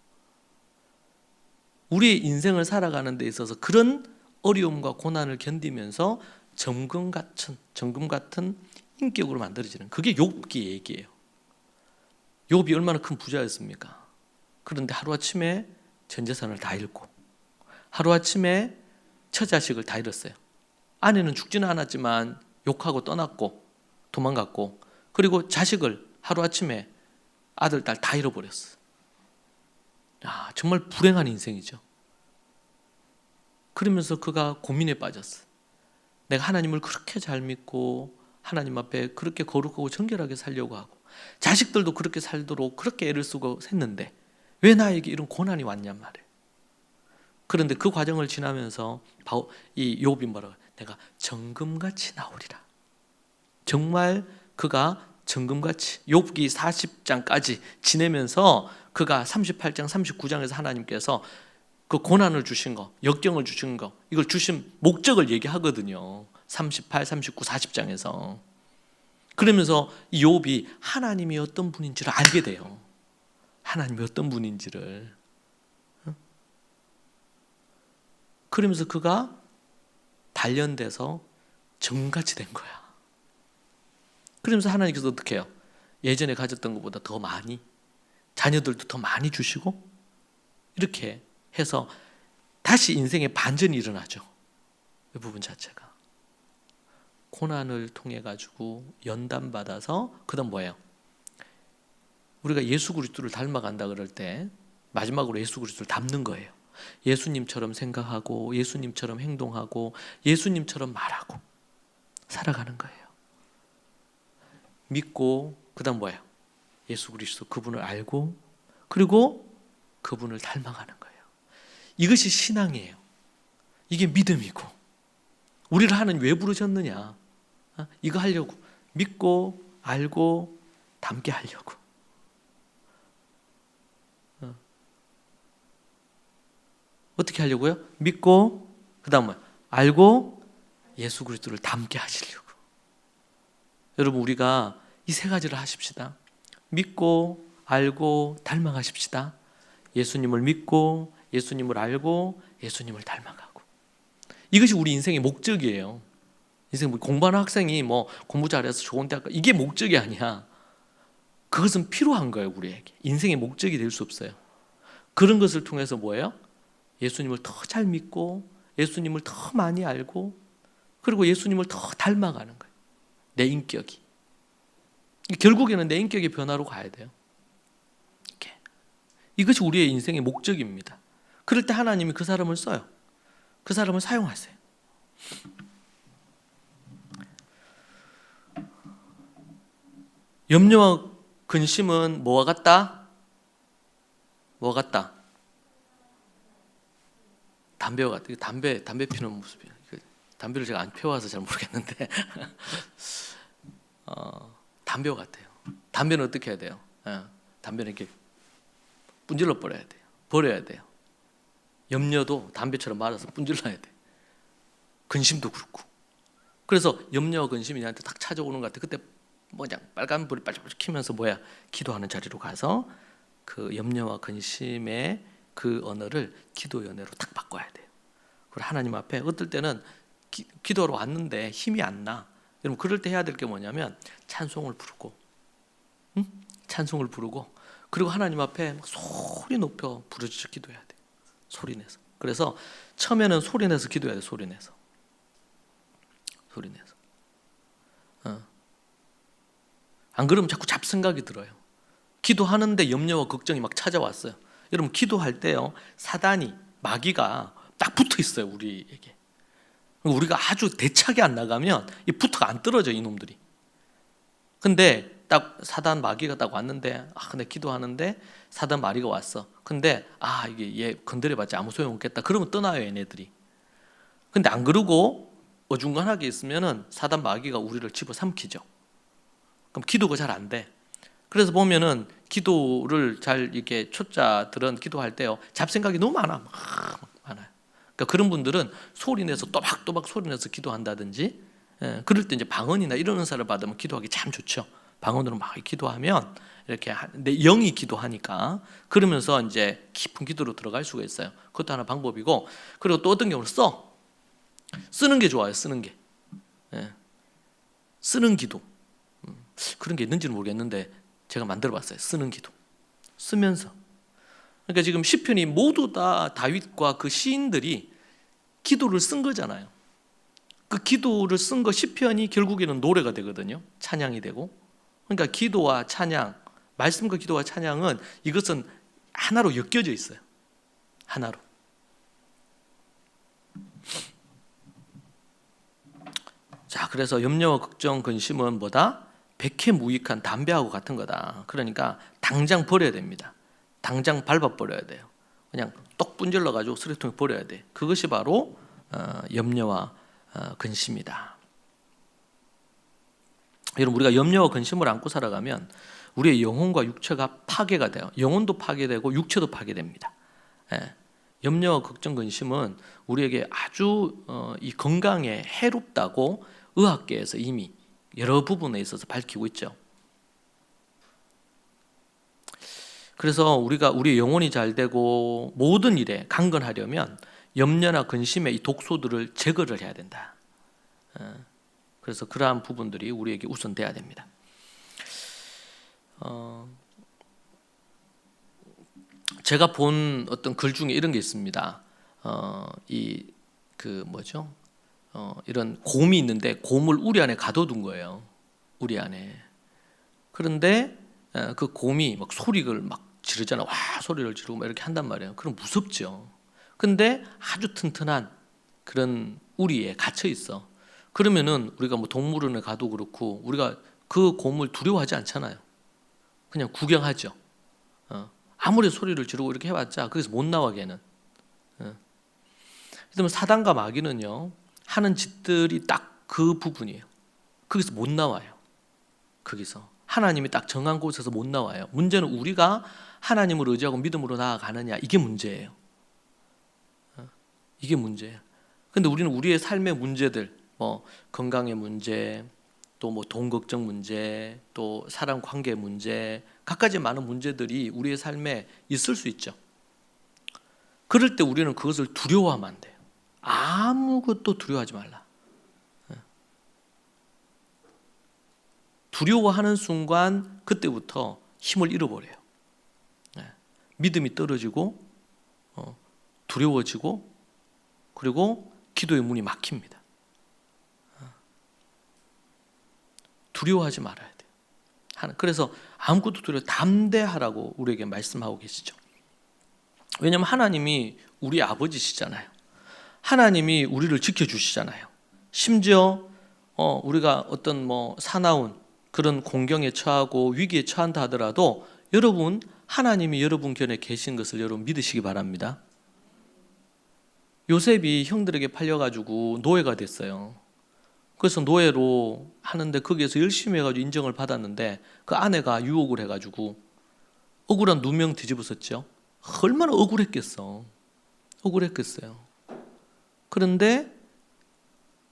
우리의 인생을 살아가는 데 있어서 그런 어려움과 고난을 견디면서 정금 같은 인격으로 만들어지는, 그게 욥기 얘기예요. 욥이 얼마나 큰 부자였습니까? 그런데 하루아침에 전 재산을 다 잃고 하루아침에 처자식을 다 잃었어요. 아내는 죽지는 않았지만 욕하고 떠났고 도망갔고, 그리고 자식을 하루아침에 아들, 딸 다 잃어버렸어요. 정말 불행한 인생이죠. 그러면서 그가 고민에 빠졌어요. 내가 하나님을 그렇게 잘 믿고 하나님 앞에 그렇게 거룩하고 정결하게 살려고 하고 자식들도 그렇게 살도록 그렇게 애를 쓰고 샜는데 왜 나에게 이런 고난이 왔냔 말이에요. 그런데 그 과정을 지나면서 이 욥이 뭐라고 해요? 내가 정금같이 나오리라. 정말 그가 정금같이 욥기 40장까지 지내면서 그가 38장 39장에서 하나님께서 그 고난을 주신 거, 역경을 주신 거, 이걸 주신 목적을 얘기하거든요. 38, 39, 40장에서. 그러면서 이 욥이 하나님이 어떤 분인지를 알게 돼요. 하나님이 어떤 분인지를. 그러면서 그가 단련돼서 정같이 된 거야. 그러면서 하나님께서 어떻게 해요? 예전에 가졌던 것보다 더 많이, 자녀들도 더 많이 주시고 이렇게 해서 다시 인생의 반전이 일어나죠. 이 부분 자체가. 고난을 통해 가지고 연단받아서 그다음 뭐예요? 우리가 예수 그리스도를 닮아간다 그럴 때 마지막으로 예수 그리스도를 닮는 거예요. 예수님처럼 생각하고 예수님처럼 행동하고 예수님처럼 말하고 살아가는 거예요. 믿고 그다음 뭐예요? 예수 그리스도 그분을 알고 그리고 그분을 닮아가는 거예요. 이것이 신앙이에요. 이게 믿음이고. 우리를 하나님 왜 부르셨느냐? 이거 하려고. 믿고 알고 닮게 하려고. 어떻게 하려고요? 믿고 그다음 뭐예요? 알고 예수 그리스도를 닮게 하시려고. 여러분, 우리가 이 세 가지를 하십시다. 믿고 알고 닮아가십시다. 예수님을 믿고 예수님을 알고 예수님을 닮아가고. 이것이 우리 인생의 목적이에요. 인생 공부하는 학생이 뭐 공부 잘해서 좋은 대학 가, 이게 목적이 아니야. 그것은 필요한 거예요. 우리에게 인생의 목적이 될 수 없어요. 그런 것을 통해서 뭐예요? 예수님을 더 잘 믿고 예수님을 더 많이 알고 그리고 예수님을 더 닮아가는 거예요. 내 인격이. 결국에는 내 인격의 변화로 가야 돼요. 이렇게. 이것이 우리의 인생의 목적입니다. 그럴 때 하나님이 그 사람을 써요. 그 사람을 사용하세요. 염려와 근심은 뭐와 같다? 뭐와 같다? 담배와 같다. 담배 피는 모습이에요. 담배를 제가 안 피워와서 잘 모르겠는데 담배와 같아요. 담배는 어떻게 해야 돼요? 담배는 이렇게 분질러 버려야 돼요. 버려야 돼요. 염려도 담배처럼 말아서 분질러야 돼. 근심도 그렇고. 그래서 염려와 근심이 나한테 딱 찾아오는 것 같아. 그때 뭐 그냥 빨간 불이 빨리빨리 켜면서 기도하는 자리로 가서 그 염려와 근심의 그 언어를 기도의 언어로 딱 바꿔야 돼요. 그리고 하나님 앞에 어떨 때는 기도하러 왔는데 힘이 안 나. 여러분 그럴 때 해야 될 게 뭐냐면 찬송을 부르고, 찬송을 부르고, 그리고 하나님 앞에 소리 높여 부르짖어 기도해야 돼. 소리 내서. 그래서 처음에는 소리 내서 기도해야 돼. 소리 내서. 안 그러면 자꾸 잡생각이 들어요. 기도하는데 염려와 걱정이 막 찾아왔어요. 여러분 기도할 때요, 사단이, 마귀가 딱 붙어 있어요. 우리에게. 우리가 아주 대차게 안 나가면 이 붙어가 안 떨어져, 이놈들이. 근데 딱 사단 마귀가 딱 왔는데, 근데 기도하는데 사단 마귀가 왔어. 근데 이게 얘 건드려봤자 아무 소용 없겠다. 그러면 떠나요, 얘네들이. 근데 안 그러고 어중간하게 있으면은 사단 마귀가 우리를 집어삼키죠. 그럼 기도가 잘 안 돼. 그래서 보면은 기도를 잘 이렇게 초짜들은 기도할 때요, 잡생각이 너무 많아요. 그러니까 그런 분들은 소리 내서 또박또박 소리 내서 기도한다든지, 그럴 때 이제 방언이나 이런 은사를 받으면 기도하기 참 좋죠. 방언으로 막 기도하면 이렇게 내 영이 기도하니까 그러면서 이제 깊은 기도로 들어갈 수가 있어요. 그것도 하나 방법이고, 그리고 또 어떤 경우는 쓰는 게 좋아요. 쓰는 게. 쓰는 기도. 그런 게 있는지는 모르겠는데 제가 만들어봤어요. 쓰는 기도. 쓰면서. 그러니까 지금 시편이 모두 다 다윗과 그 시인들이 기도를 쓴 거잖아요. 그 기도를 쓴 거 시편이 결국에는 노래가 되거든요. 찬양이 되고. 그러니까 기도와 찬양, 말씀과 기도와 찬양은 이것은 하나로 엮여져 있어요. 하나로. 자, 그래서 염려와 걱정, 근심은 뭐다? 백해무익한 담배하고 같은 거다. 그러니까 당장 버려야 됩니다. 당장 밟아버려야 돼요. 그냥 똑 분질러가지고 쓰레기통에 버려야 돼. 그것이 바로 염려와 근심이다. 여러분, 우리가 염려와 근심을 안고 살아가면 우리의 영혼과 육체가 파괴가 돼요. 영혼도 파괴되고 육체도 파괴됩니다. 염려와 걱정, 근심은 우리에게 아주 이 건강에 해롭다고 의학계에서 이미 여러 부분에 있어서 밝히고 있죠. 그래서 우리가 우리 영혼이 잘 되고 모든 일에 강건하려면 염려나 근심의 이 독소들을 제거를 해야 된다. 그래서 그러한 부분들이 우리에게 우선돼야 됩니다. 제가 본 어떤 글 중에 이런 게 있습니다. 이런 곰이 있는데 곰을 우리 안에 가둬둔 거예요. 우리 안에. 그런데 그 곰이 막 소리를 막 지르잖아. 와, 소리를 지르고 막 이렇게 한단 말이에요. 그럼 무섭죠. 근데 아주 튼튼한 그런 우리에 갇혀 있어. 그러면은 우리가 뭐 동물원에 가도 그렇고 우리가 그 곰을 두려워하지 않잖아요. 그냥 구경하죠. 아무리 소리를 지르고 이렇게 해봤자 거기서 못 나와, 걔는. 그러면 사단과 마귀는요, 하는 짓들이 딱 그 부분이에요. 거기서 못 나와요. 거기서 하나님이 딱 정한 곳에서 못 나와요. 문제는 우리가 하나님을 의지하고 믿음으로 나아가느냐, 이게 문제예요. 이게 문제예요. 근데 우리는 우리의 삶의 문제들, 뭐 건강의 문제, 또 뭐 돈 걱정 문제, 또 사람 관계 문제, 갖가지 많은 문제들이 우리의 삶에 있을 수 있죠. 그럴 때 우리는 그것을 두려워하면 안 돼요. 아무것도 두려워하지 말라. 두려워하는 순간 그때부터 힘을 잃어버려요. 믿음이 떨어지고 두려워지고 그리고 기도의 문이 막힙니다. 두려워하지 말아야 돼요. 그래서 아무것도 두려워 담대하라고 우리에게 말씀하고 계시죠. 왜냐하면 하나님이 우리 아버지시잖아요. 하나님이 우리를 지켜주시잖아요. 심지어 우리가 어떤 뭐 사나운 그런 공경에 처하고 위기에 처한다 하더라도 여러분 하나님이 여러분 곁에 계신 것을 여러분 믿으시기 바랍니다. 요셉이 형들에게 팔려가지고 노예가 됐어요. 그래서 노예로 하는데 거기에서 열심히 해가지고 인정을 받았는데 그 아내가 유혹을 해가지고 억울한 누명 뒤집었었죠. 얼마나 억울했겠어요. 그런데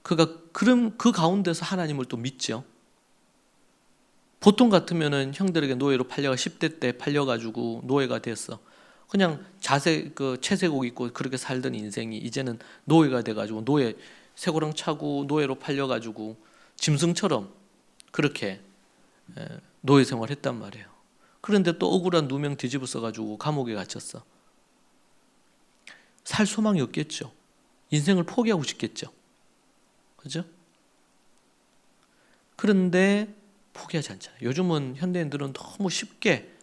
그가 그럼 그 가운데서 하나님을 또 믿죠. 보통 같으면은 형들에게 노예로 팔려가 10대 때 팔려가지고 노예가 됐어. 그냥 채색옷 입고 그렇게 살던 인생이 이제는 노예가 돼가지고 노예 쇠고랑 차고 노예로 팔려가지고 짐승처럼 그렇게 노예 생활했단 말이에요. 그런데 또 억울한 누명 뒤집어 써가지고 감옥에 갇혔어. 살 소망이 없겠죠. 인생을 포기하고 싶겠죠. 그죠? 그런데 포기하지 않잖아요. 요즘은 현대인들은 너무 쉽게,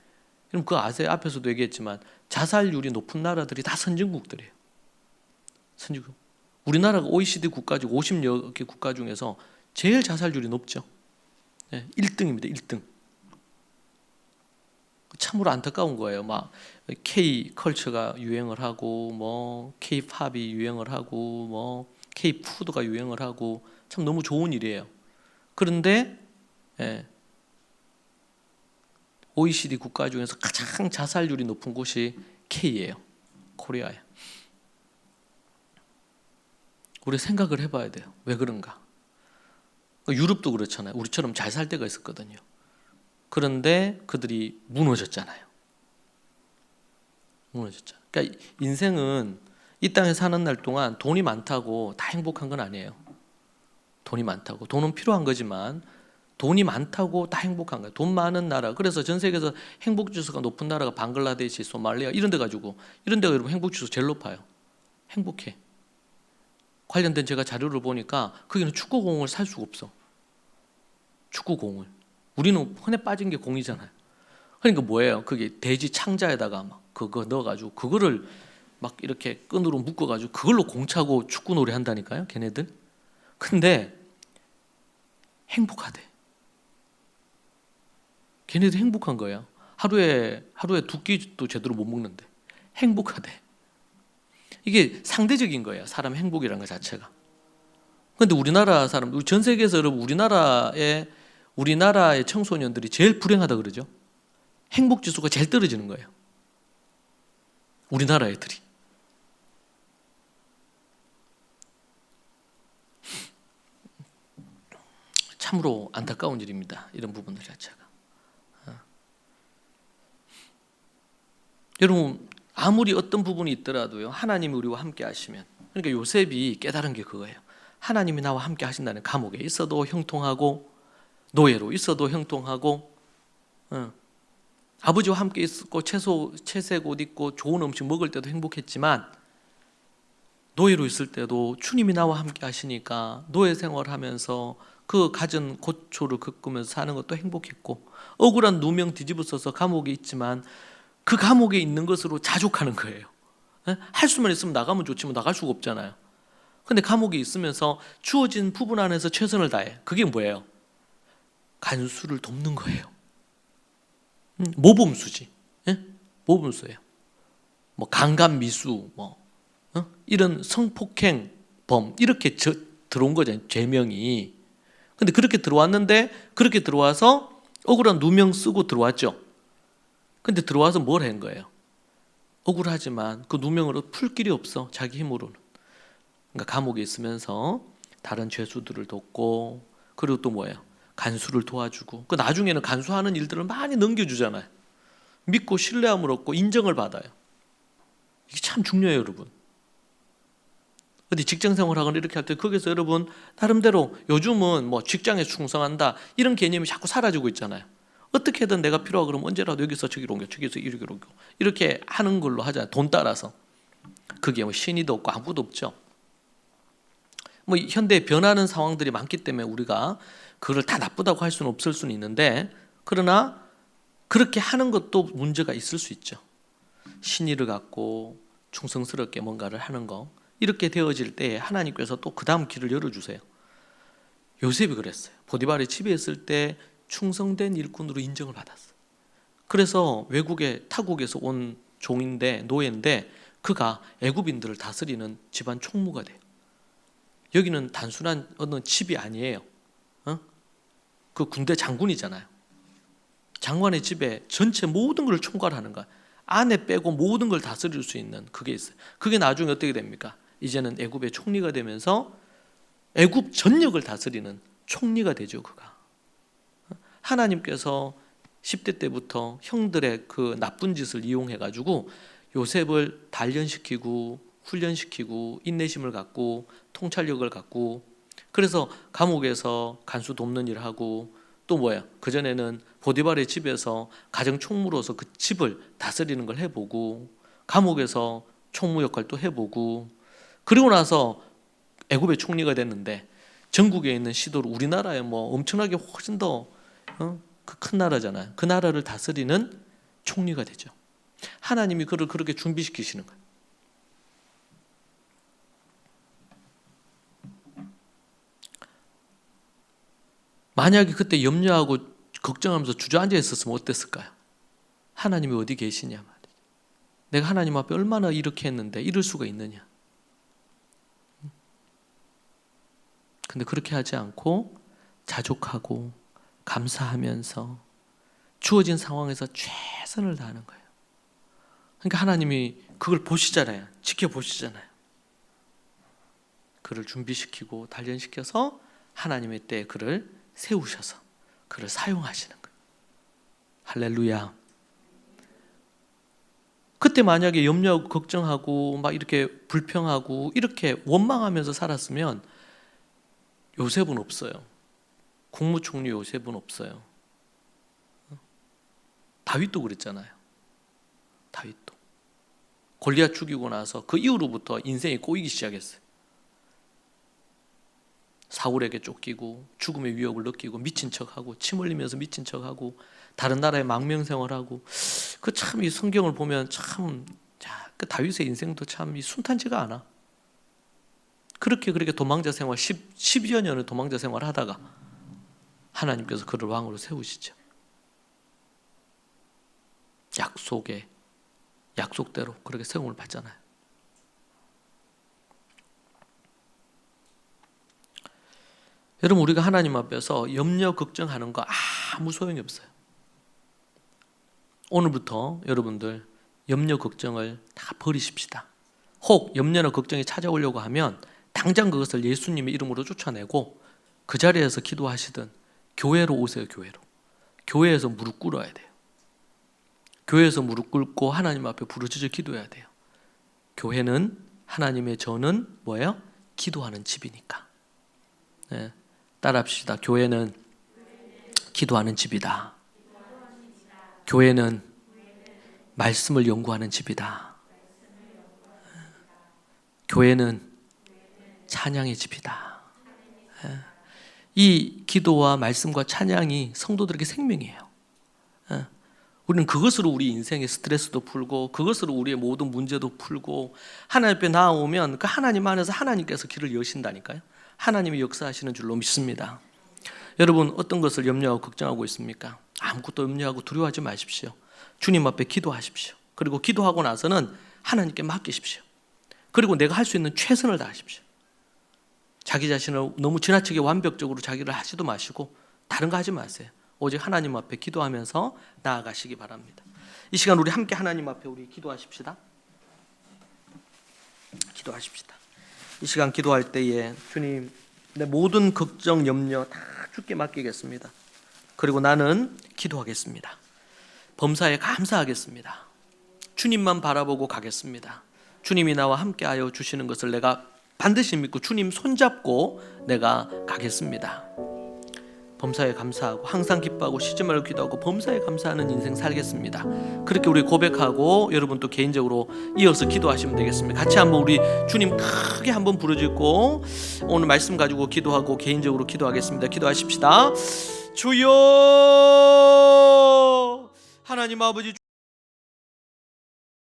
그럼 그 아세 앞에서도 얘기했지만 자살률이 높은 나라들이 다 선진국들이에요. 선진국. 우리나라가 OECD 국가 중 50여 개 국가 중에서 제일 자살률이 높죠. 1등입니다. 1등. 참으로 안타까운 거예요. 막 K 컬처가 유행을 하고 뭐 K 팝이 유행을 하고 뭐 K 푸드가 유행을 하고 참 너무 좋은 일이에요. 그런데 OECD 국가 중에서 가장 자살률이 높은 곳이 K예요. 코리아예요. 우리 생각을 해봐야 돼요. 왜 그런가? 유럽도 그렇잖아요. 우리처럼 잘 살 때가 있었거든요. 그런데 그들이 무너졌잖아요. 그러니까 인생은 이 땅에 사는 날 동안 돈이 많다고 다 행복한 건 아니에요. 돈이 많다고. 돈은 필요한 거지만 돈이 많다고 다 행복한 거예요. 돈 많은 나라. 그래서 전 세계에서 행복 지수가 높은 나라가 방글라데시, 소말리아 이런 데 가지고 이런 데가 여러분 행복 지수 제일 높아요. 행복해. 관련된 제가 자료를 보니까 거기는 축구공을 살 수가 없어. 축구공을. 우리는 흔해 빠진 게 공이잖아요. 그러니까 뭐예요? 그게 돼지 창자에다가 막 그거 넣어가지고 그거를 막 이렇게 끈으로 묶어가지고 그걸로 공 차고 축구 놀이 한다니까요, 걔네들. 근데 행복하대. 걔네들 행복한 거예요. 하루에 두 끼도 제대로 못 먹는데 행복하대. 이게 상대적인 거예요. 사람 행복이라는 것 자체가. 그런데 우리나라 사람, 전 세계에서 여러분 우리나라의 청소년들이 제일 불행하다 그러죠. 행복 지수가 제일 떨어지는 거예요. 우리나라 애들이. 참으로 안타까운 일입니다. 이런 부분들 자체가. 여러분 아무리 어떤 부분이 있더라도요, 하나님이 우리와 함께 하시면, 그러니까 요셉이 깨달은 게 그거예요. 하나님이 나와 함께 하신다는 감옥에 있어도 형통하고 노예로 있어도 형통하고 아버지와 함께 있었고 채색 옷 입고 좋은 음식 먹을 때도 행복했지만 노예로 있을 때도 주님이 나와 함께 하시니까 노예 생활하면서 그 가진 고초를 겪으면서 사는 것도 행복했고 억울한 누명 뒤집어 써서 감옥에 있지만 그 감옥에 있는 것으로 자족하는 거예요. 할 수만 있으면 나가면 좋지만 나갈 수가 없잖아요. 근데 감옥에 있으면서 주어진 부분 안에서 최선을 다해. 그게 뭐예요? 간수를 돕는 거예요. 모범수지. 모범수예요. 뭐 강간미수, 이런 성폭행범 이렇게 들어온 거잖아요. 죄명이. 근데 그렇게 들어왔는데 그렇게 들어와서 억울한 누명 쓰고 들어왔죠. 근데 들어와서 뭘 한 거예요? 억울하지만 그 누명으로 풀 길이 없어. 자기 힘으로는. 그러니까 감옥에 있으면서 다른 죄수들을 돕고 그리고 또 뭐예요? 간수를 도와주고, 그 나중에는 간수하는 일들을 많이 넘겨주잖아요. 믿고 신뢰함을 얻고 인정을 받아요. 이게 참 중요해요, 여러분. 어디 직장 생활하거나 이렇게 할 때 거기서 여러분 나름대로 요즘은 뭐 직장에 충성한다 이런 개념이 자꾸 사라지고 있잖아요. 어떻게든 내가 필요하고 그러면 언제라도 여기서 저기로 옮겨, 저기서 이리로 옮겨, 이렇게 하는 걸로 하잖아요. 돈 따라서. 그게 뭐 신의도 없고 아무것도 없죠. 뭐 현대에 변하는 상황들이 많기 때문에 우리가 그걸 다 나쁘다고 할 수는 없을 수는 있는데, 그러나 그렇게 하는 것도 문제가 있을 수 있죠. 신의를 갖고 충성스럽게 뭔가를 하는 거, 이렇게 되어질 때 하나님께서 또 그 다음 길을 열어주세요. 요셉이 그랬어요. 보디발의 집에 있을 때 충성된 일꾼으로 인정을 받았어요. 그래서 외국에 타국에서 온 종인데, 노예인데 그가 애굽인들을 다스리는 집안 총무가 돼요. 여기는 단순한 어느 집이 아니에요. 그 군대 장군이잖아요. 장관의 집에 전체 모든 걸 총괄하는 거야. 아내 빼고 모든 걸 다스릴 수 있는 그게 있어요. 그게 나중에 어떻게 됩니까? 이제는 애굽의 총리가 되면서 애굽 전역을 다스리는 총리가 되죠. 그가 하나님께서 10대 때부터 형들의 그 나쁜 짓을 이용해가지고 요셉을 단련시키고 훈련시키고 인내심을 갖고 통찰력을 갖고, 그래서 감옥에서 간수 돕는 일을 하고, 또 뭐야, 그전에는 보디발의 집에서 가정 총무로서 그 집을 다스리는 걸 해보고, 감옥에서 총무 역할도 해보고, 그리고 나서 애굽의 총리가 됐는데, 전국에 있는 시도를, 우리나라에 뭐 엄청나게 훨씬 더 그 큰 나라잖아요. 그 나라를 다스리는 총리가 되죠. 하나님이 그를 그렇게 준비시키시는 거예요. 만약에 그때 염려하고 걱정하면서 주저앉아 있었으면 어땠을까요? 하나님이 어디 계시냐 말이죠. 내가 하나님 앞에 얼마나 이렇게 했는데 이럴 수가 있느냐. 근데 그렇게 하지 않고 자족하고 감사하면서 주어진 상황에서 최선을 다하는 거예요. 그러니까 하나님이 그걸 보시잖아요. 지켜보시잖아요. 그를 준비시키고 단련시켜서 하나님의 때에 그를 세우셔서 그를 사용하시는 거예요. 할렐루야. 그때 만약에 염려하고 걱정하고 막 이렇게 불평하고 이렇게 원망하면서 살았으면 요셉은 없어요. 국무총리 요셉은 없어요. 다윗도 그랬잖아요. 다윗도 골리앗 죽이고 나서 그 이후로부터 인생이 꼬이기 시작했어요. 사울에게 쫓기고 죽음의 위협을 느끼고 미친 척하고 침 흘리면서 미친 척하고 다른 나라에 망명생활하고, 그 참 이 성경을 보면 참 그 다윗의 인생도 참 순탄치가 않아. 그렇게 도망자 생활 10여 년을 도망자 생활하다가 하나님께서 그를 왕으로 세우시죠. 약속대로 그렇게 세움을 받잖아요. 여러분, 우리가 하나님 앞에서 염려 걱정하는 거 아무 소용이 없어요. 오늘부터 여러분들 염려 걱정을 다 버리십시다. 혹 염려나 걱정이 찾아오려고 하면 당장 그것을 예수님의 이름으로 쫓아내고 그 자리에서 기도하시든 교회로 오세요. 교회에서 무릎 꿇어야 돼요. 교회에서 무릎 꿇고 하나님 앞에 부르짖어 기도해야 돼요. 교회는 하나님의 저는 뭐예요? 기도하는 집이니까. 네. 따라합시다. 교회는 기도하는 집이다. 교회는 말씀을 연구하는 집이다. 교회는 찬양의 집이다. 이 기도와 말씀과 찬양이 성도들에게 생명이에요. 우리는 그것으로 우리 인생의 스트레스도 풀고 그것으로 우리의 모든 문제도 풀고 하나님 앞에 나아오면 그 하나님 안에서 하나님께서 길을 여신다니까요. 하나님이 역사하시는 줄로 믿습니다. 여러분, 어떤 것을 염려하고 걱정하고 있습니까? 아무것도 염려하고 두려워하지 마십시오. 주님 앞에 기도하십시오. 그리고 기도하고 나서는 하나님께 맡기십시오. 그리고 내가 할 수 있는 최선을 다하십시오. 자기 자신을 너무 지나치게 완벽적으로 자기를 하지도 마시고 다른 거 하지 마세요. 오직 하나님 앞에 기도하면서 나아가시기 바랍니다. 이 시간 우리 함께 하나님 앞에 우리 기도하십시다. 기도하십시다. 이 시간 기도할 때에 주님, 내 모든 걱정, 염려 다 주께 맡기겠습니다. 그리고 나는 기도하겠습니다. 범사에 감사하겠습니다. 주님만 바라보고 가겠습니다. 주님이 나와 함께하여 주시는 것을 내가 반드시 믿고 주님 손잡고 내가 가겠습니다. 범사에 감사하고 항상 기뻐하고 쉬지 말고 기도하고 범사에 감사하는 인생 살겠습니다. 그렇게 우리 고백하고 여러분 또 개인적으로 이어서 기도하시면 되겠습니다. 같이 한번 우리 주님 크게 한번 부르짖고 오늘 말씀 가지고 기도하고 개인적으로 기도하겠습니다. 기도하십시다. 주여, 하나님 아버지